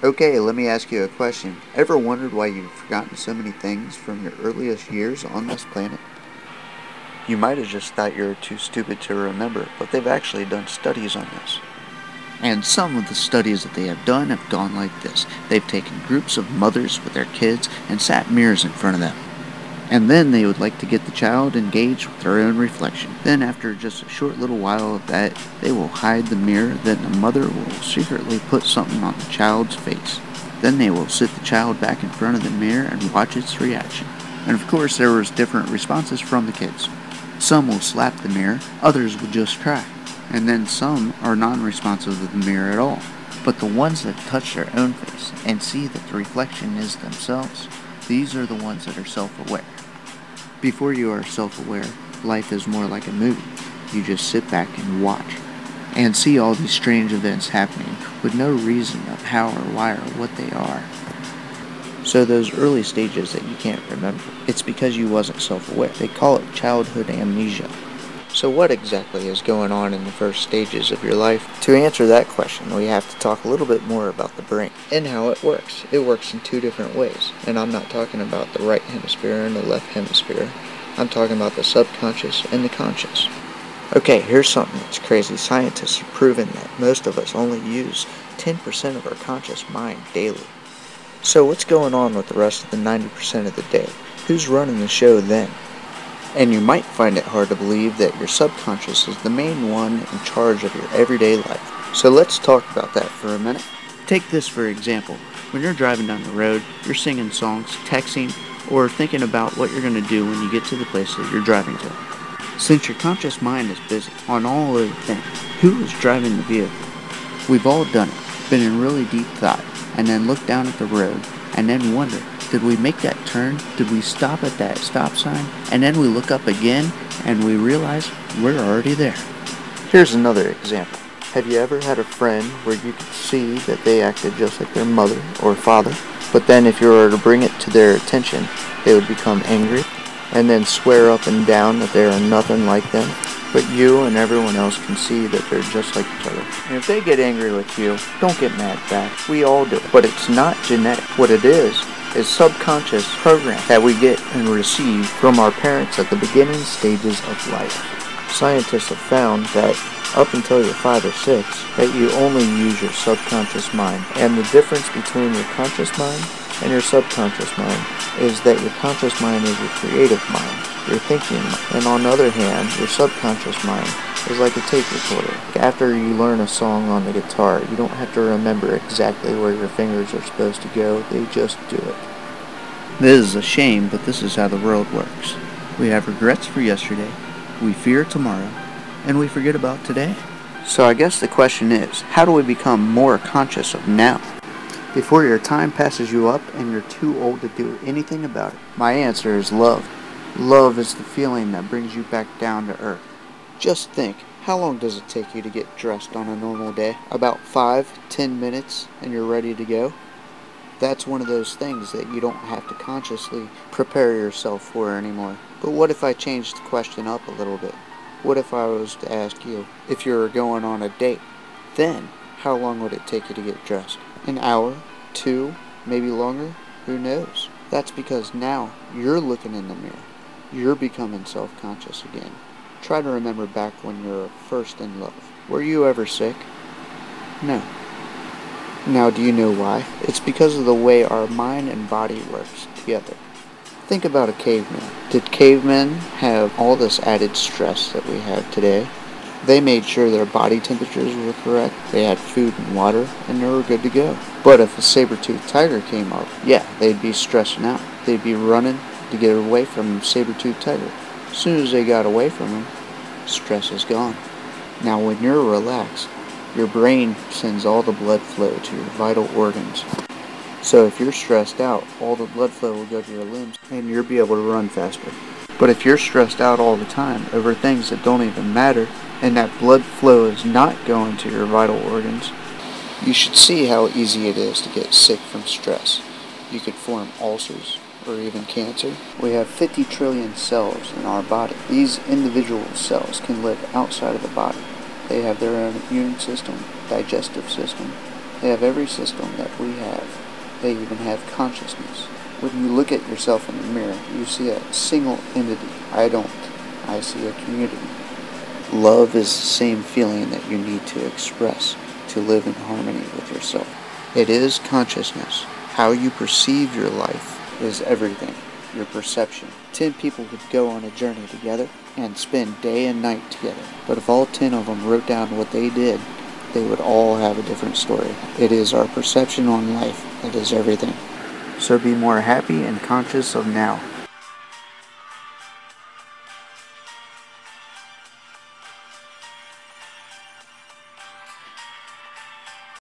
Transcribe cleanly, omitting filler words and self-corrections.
Okay, let me ask you a question. Ever wondered why you've forgotten so many things from your earliest years on this planet? You might have just thought you were too stupid to remember, but they've actually done studies on this. And some of the studies that they have done have gone like this. They've taken groups of mothers with their kids and sat mirrors in front of them. And then they would like to get the child engaged with their own reflection. Then after just a short little while of that, they will hide the mirror, then the mother will secretly put something on the child's face. Then they will sit the child back in front of the mirror and watch its reaction. And of course there was different responses from the kids. Some will slap the mirror, others will just cry. And then some are non-responsive to the mirror at all. But the ones that touch their own face and see that the reflection is themselves, these are the ones that are self-aware. Before you are self-aware, life is more like a movie. You just sit back and watch and see all these strange events happening with no reason of how or why or what they are. So those early stages that you can't remember, it's because you wasn't self-aware. They call it childhood amnesia. So what exactly is going on in the first stages of your life? To answer that question, we have to talk a little bit more about the brain and how it works. It works in two different ways, and I'm not talking about the right hemisphere and the left hemisphere. I'm talking about the subconscious and the conscious. Okay, here's something that's crazy. Scientists have proven that most of us only use 10% of our conscious mind daily. So what's going on with the rest of the 90% of the day? Who's running the show then? And you might find it hard to believe that your subconscious is the main one in charge of your everyday life. So let's talk about that for a minute. Take this for example. When you're driving down the road, you're singing songs, texting, or thinking about what you're going to do when you get to the place that you're driving to. Since your conscious mind is busy on all other things, who is driving the vehicle? We've all done it, been in really deep thought, and then looked down at the road, and then wonder, did we make that turn? Did we stop at that stop sign? And then we look up again and we realize we're already there. Here's another example. Have you ever had a friend where you could see that they acted just like their mother or father, but then if you were to bring it to their attention, they would become angry and then swear up and down that they are nothing like them? But you and everyone else can see that they're just like each other. And if they get angry with you, don't get mad back. We all do it. But it's not genetic. What it is subconscious program that we get and receive from our parents at the beginning stages of life. Scientists have found that up until you're 5 or 6, that you only use your subconscious mind. And the difference between your conscious mind and your subconscious mind is that your conscious mind is your creative mind, your thinking mind. And on the other hand, your subconscious mind is like a tape recorder. After you learn a song on the guitar, you don't have to remember exactly where your fingers are supposed to go, they just do it. This is a shame, but this is how the world works. We have regrets for yesterday, we fear tomorrow, and we forget about today. So I guess the question is, how do we become more conscious of now? Before your time passes you up and you're too old to do anything about it. My answer is love. Love is the feeling that brings you back down to earth. Just think, how long does it take you to get dressed on a normal day? About 5-10 minutes and you're ready to go? That's one of those things that you don't have to consciously prepare yourself for anymore. But what if I changed the question up a little bit? What if I was to ask you if you were going on a date? Then, how long would it take you to get dressed? An hour? 2? Maybe longer? Who knows? That's because now you're looking in the mirror. You're becoming self-conscious again. Try to remember back when you were first in love. Were you ever sick? No. Now do you know why? It's because of the way our mind and body works together. Think about a caveman. Did cavemen have all this added stress that we have today? They made sure their body temperatures were correct, they had food and water, and they were good to go. But if a saber-toothed tiger came up, yeah, they'd be stressing out. They'd be running to get away from saber-toothed tiger. As soon as they got away from him, stress is gone. Now when you're relaxed, your brain sends all the blood flow to your vital organs. So if you're stressed out, all the blood flow will go to your limbs and you'll be able to run faster. But if you're stressed out all the time over things that don't even matter, and that blood flow is not going to your vital organs, you should see how easy it is to get sick from stress. You could form ulcers or even cancer. We have 50 trillion cells in our body. These individual cells can live outside of the body. They have their own immune system, digestive system, They have every system that we have. They even have consciousness. When you look at yourself in the mirror, you see a single entity. I don't. I see a community. Love is the same feeling that you need to express to live in harmony with yourself. It is consciousness. How you perceive your life is everything. Your perception. 10 people could go on a journey together and spend day and night together. But if all 10 of them wrote down what they did, they would all have a different story. It is our perception on life that is everything. So be more happy and conscious of now.